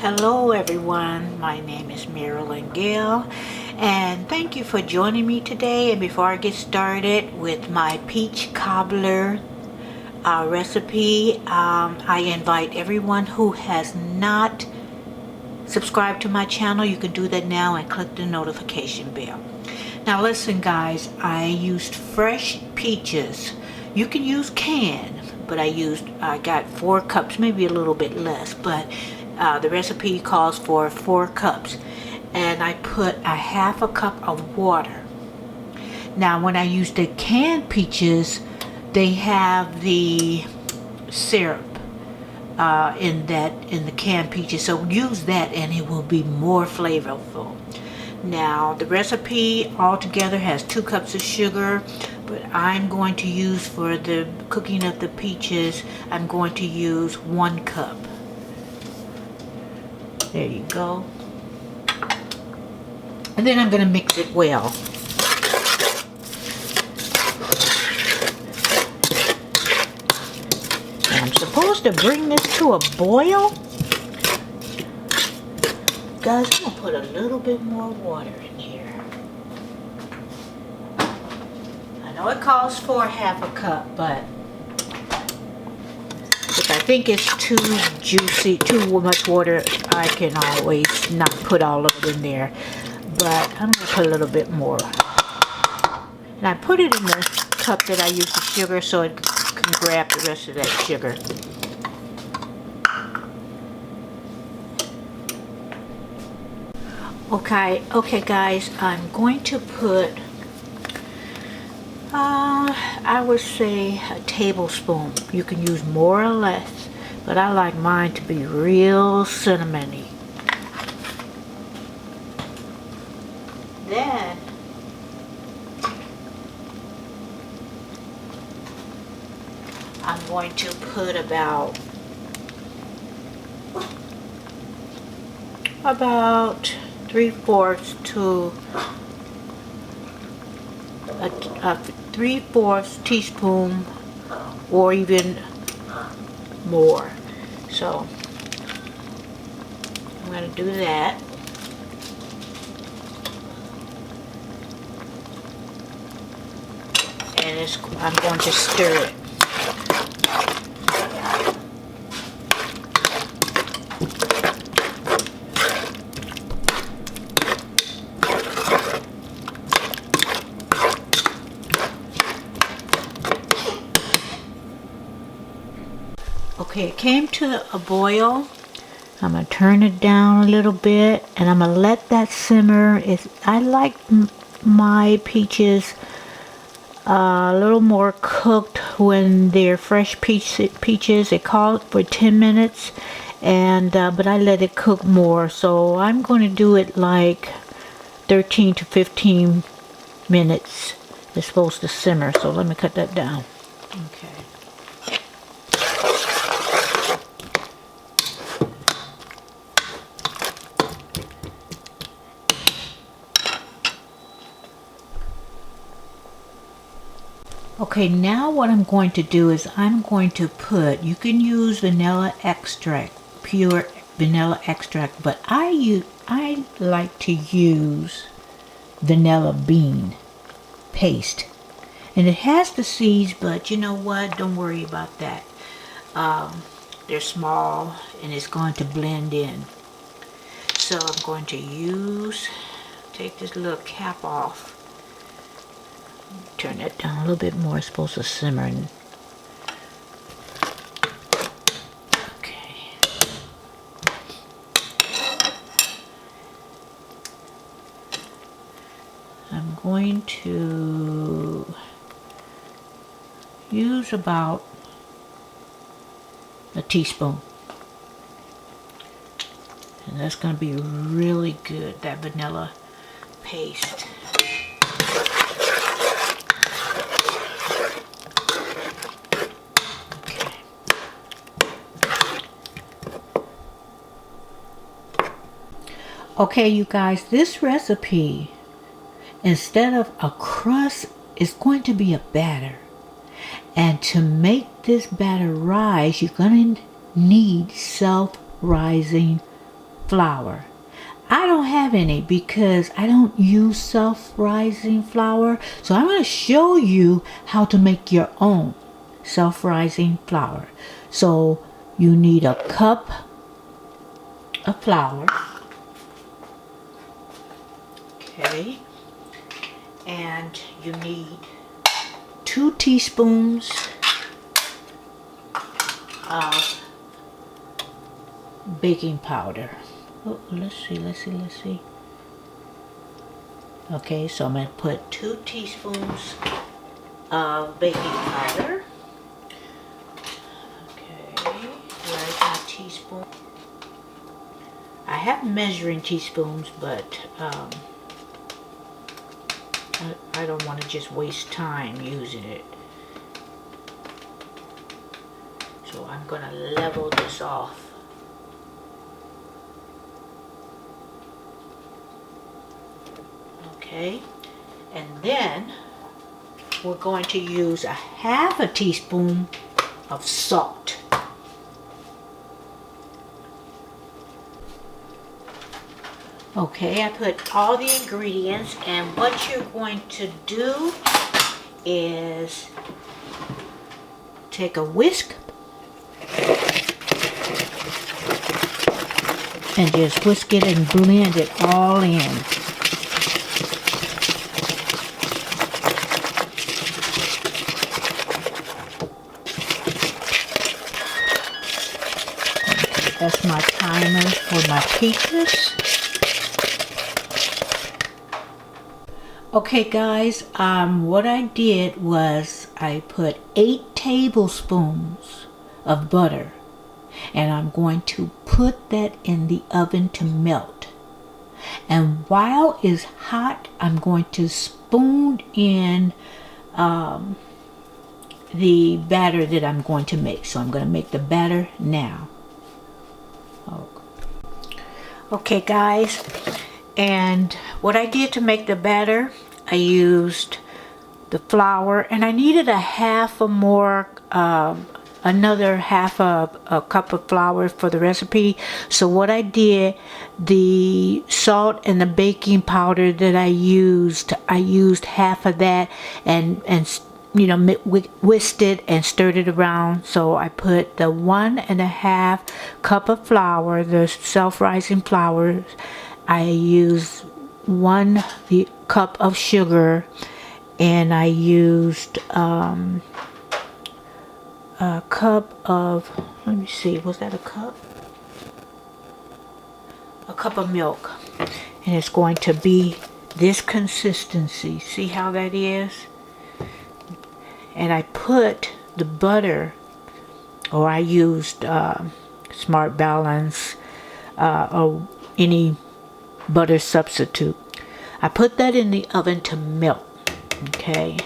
Hello everyone, my name is Marilyn Gill and thank you for joining me today. And before I get started with my peach cobbler recipe, I invite everyone who has not subscribed to my channel, you can do that now and click the notification bell. Now listen guys, I used fresh peaches. You can use canned, but I got 4 cups, maybe a little bit less, but the recipe calls for 4 cups, and I put a half a cup of water. Now when I use the canned peaches, they have the syrup in the canned peaches, so use that and it will be more flavorful. Now the recipe altogether has 2 cups of sugar, but I'm going to use, for the cooking of the peaches, I'm going to use 1 cup. There you go. And then I'm going to mix it well. And I'm supposed to bring this to a boil. Guys, I'm going to put a little bit more water in here. I know it calls for half a cup, but if I think it's too juicy, too much water, I can always not put all of it in there. But I'm going to put a little bit more. And I put it in the cup that I used the sugar so it can grab the rest of that sugar. Okay guys, I'm going to put, I would say a tablespoon. You can use more or less, but I like mine to be real cinnamony. Then I'm going to put about 3/4 to a 3/4 teaspoon or even more. So I'm going to do that. And I'm going to stir it. Okay, it came to a boil. I'm going to turn it down a little bit and I'm going to let that simmer. I like my peaches a little more cooked when they're fresh peaches. They call it for 10 minutes, and but I let it cook more. So I'm going to do it like 13 to 15 minutes. It's supposed to simmer, so let me cut that down. Okay. Okay, now what I'm going to do is I'm going to put, you can use vanilla extract, pure vanilla extract, but I like to use vanilla bean paste. And it has the seeds, but you know what? Don't worry about that. They're small and it's going to blend in. So I'm going to take this little cap off. Turn that down a little bit more. It's supposed to simmer. Okay. I'm going to use about a teaspoon. And that's going to be really good, that vanilla paste. Okay, you guys, this recipe, instead of a crust, is going to be a batter. And to make this batter rise, you're going to need self-rising flour. I don't have any because I don't use self-rising flour. So I'm going to show you how to make your own self-rising flour. So you need a cup of flour. Okay. And you need 2 teaspoons of baking powder. Oh, let's see. Okay, so I'm going to put 2 teaspoons of baking powder. Okay, where's my teaspoon? I have measuring teaspoons, but I don't want to just waste time using it. So I'm going to level this off. Okay, and then we're going to use a half a teaspoon of salt. Okay, I put all the ingredients, and what you're going to do is take a whisk and just whisk it and blend it all in. That's my timer for my peaches. Okay guys, what I did was I put 8 tablespoons of butter, and I'm going to put that in the oven to melt. And while it's hot, I'm going to spoon in the batter that I'm going to make. So I'm going to make the batter now. Okay guys, and what I did to make the batter, I used the flour, and I needed a half or more, another half a cup of flour for the recipe. So what I did, the salt and the baking powder that I used half of that and you know, whisked it and stirred it around. So I put the 1.5 cup of flour, the self-rising flour. I used 1 cup of sugar, and I used a cup of, let me see, was that a cup? A cup of milk. And it's going to be this consistency. See how that is? And I put the butter, or I used Smart Balance or any butter substitute. I put that in the oven to melt. Okay,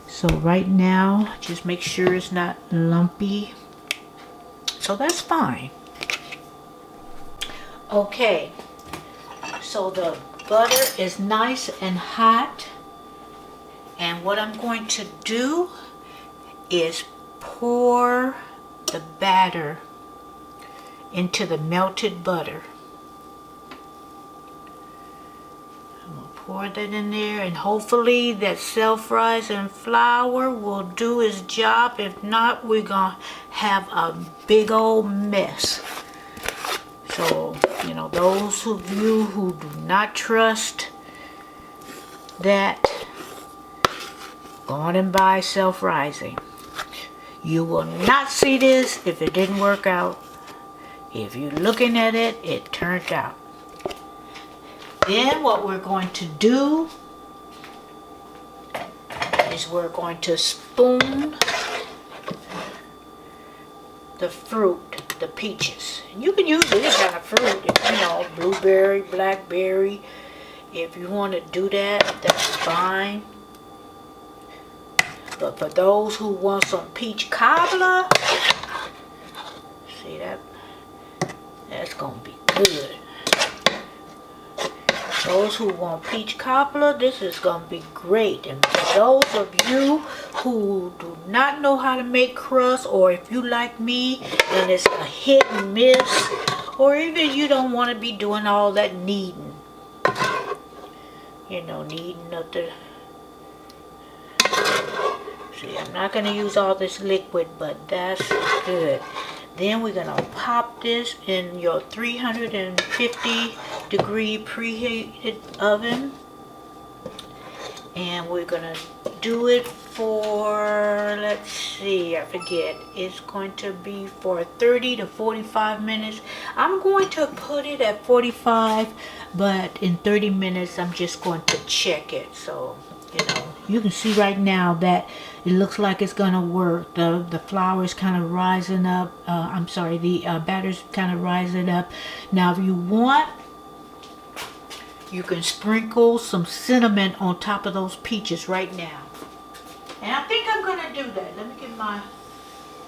so right now just make sure it's not lumpy, so that's fine. Okay, so the butter is nice and hot, and what I'm going to do is pour the batter into the melted butter. Pour that in there, and hopefully that self-rising flour will do its job. If not, we're gonna have a big old mess. So, you know, those of you who do not trust that, go on and buy self-rising. You will not see this if it didn't work out. If you're looking at it, it turned out. Then what we're going to do is we're going to spoon the fruit, the peaches. And you can use any kind of fruit, you know, blueberry, blackberry. If you want to do that, that's fine. But for those who want some peach cobbler, see that? That's going to be good. Those who want peach cobbler, this is going to be great. And for those of you who do not know how to make crust, or if you like me and it's a hit and miss, Or even you don't want to be doing all that kneading. You know, kneading up the... See, I'm not going to use all this liquid, but that's good. Then we're going to pop this in your 350 degree preheated oven. And we're going to do it for, let's see, I forget. It's going to be for 30 to 45 minutes. I'm going to put it at 45, but in 30 minutes I'm just going to check it. So, you know, you can see right now that it looks like it's going to work. The flour is kind of rising up. The batter's kind of rising up. Now, if you want, you can sprinkle some cinnamon on top of those peaches right now. And I think I'm going to do that. Let me get my...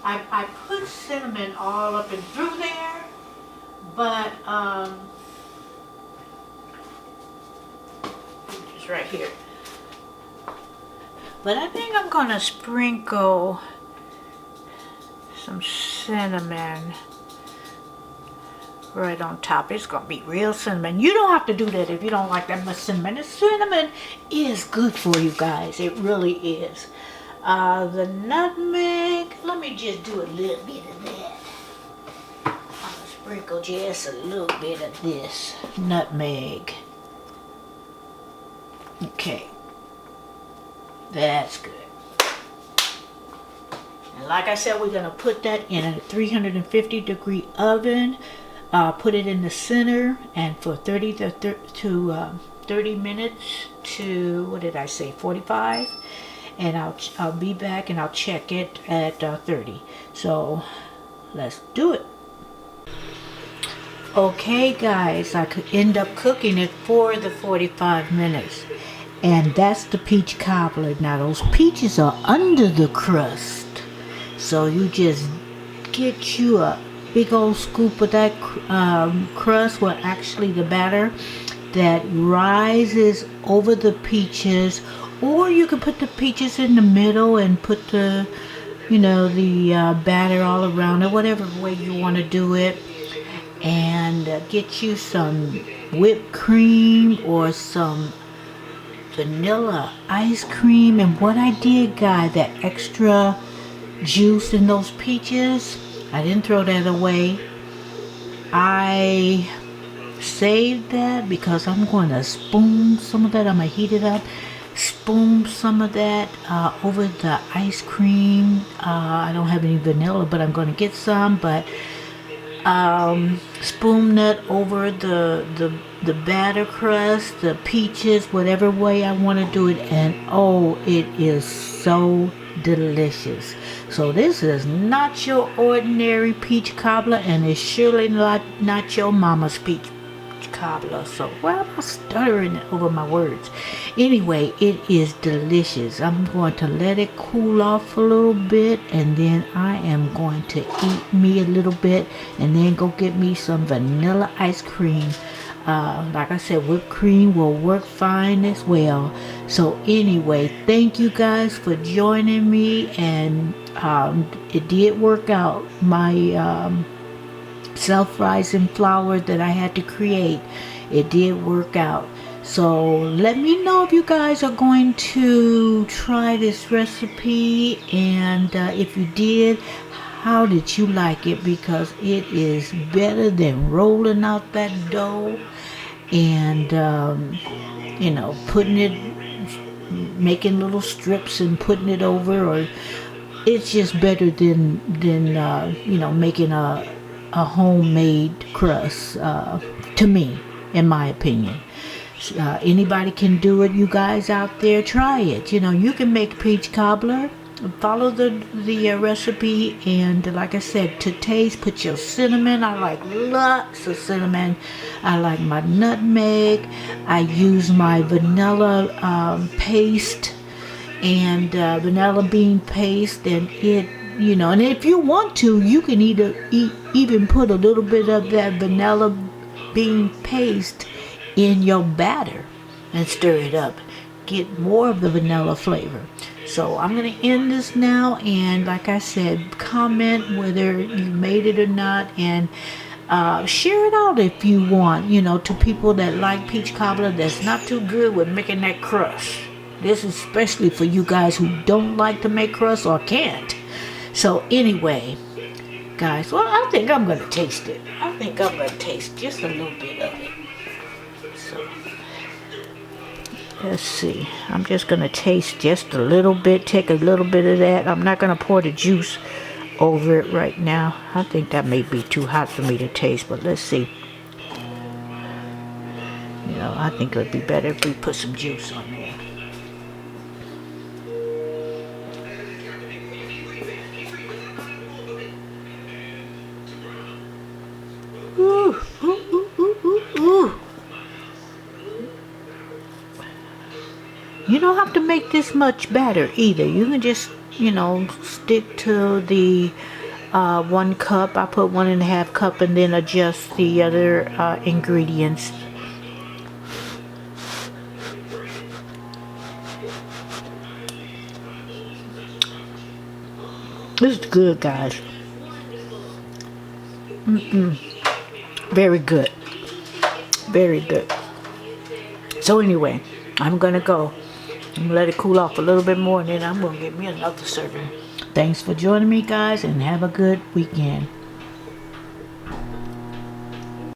I put cinnamon all up and through there, but it's right here. But I think I'm going to sprinkle some cinnamon right on top. It's going to be real cinnamon. You don't have to do that if you don't like that much cinnamon. The cinnamon is good for you guys. It really is. The nutmeg, let me just do a little bit of that. I'm going to sprinkle just a little bit of this nutmeg. Okay. That's good. And like I said, we're going to put that in a 350 degree oven. Put it in the center, and for 30 minutes to, what did I say, 45? And I'll be back and I'll check it at 30. So let's do it. Okay guys, I could end up cooking it for the 45 minutes. And that's the peach cobbler. Now those peaches are under the crust. So you just get you a big old scoop of that crust, well actually the batter that rises over the peaches, or you can put the peaches in the middle and put the, you know, the batter all around it, whatever way you want to do it. And get you some whipped cream or some vanilla ice cream. And what I did, guys, that extra juice in those peaches, I didn't throw that away. I saved that because I'm going to spoon some of that. I'm going to heat it up, spoon some of that over the ice cream. I don't have any vanilla, but I'm going to get some. But spoon that over the batter crust, the peaches, whatever way I want to do it. And oh, it is so delicious. So this is not your ordinary peach cobbler, and it's surely not your mama's peach cobbler. So, well, I'm stuttering over my words. Anyway, it is delicious. I'm going to let it cool off a little bit, and then I am going to eat me a little bit, and then go get me some vanilla ice cream. Like I said, whipped cream will work fine as well. So anyway, thank you guys for joining me, and it did work out. My self-rising flour that I had to create, it did work out. So let me know if you guys are going to try this recipe, and if you did, how did you like it? Because it is better than rolling out that dough and you know, putting it, making little strips and putting it over, or it's just better than you know, making a homemade crust, to me, in my opinion. Anybody can do it. You guys out there, try it. You know, you can make peach cobbler. Follow the recipe, and like I said, to taste, put your cinnamon. I like lots of cinnamon. I like my nutmeg. I use my vanilla paste and vanilla bean paste, and it, you know, and if you want to, you can even put a little bit of that vanilla bean paste in your batter and stir it up. Get more of the vanilla flavor. So I'm going to end this now, and like I said, comment whether you made it or not, and Share it out if you want, you know, to people that like peach cobbler that's not too good with making that crust. This is especially for you guys who don't like to make crust or can't. So anyway, guys, well, I think I'm going to taste it. I think I'm going to taste just a little bit of it. So, let's see. I'm just going to taste just a little bit, take a little bit of that. I'm not going to pour the juice over it right now. I think that may be too hot for me to taste, but let's see. You know, I think it would be better if we put some juice on there. Ooh, ooh, ooh, ooh, ooh, ooh. You don't have to make this much batter either. You can just, you know, stick to the 1 cup. I put 1.5 cup and then adjust the other ingredients. This is good, guys. Very good. Very good. So anyway, I'm gonna go. I'm gonna let it cool off a little bit more and then I'm gonna get me another serving. Thanks for joining me, guys, and have a good weekend.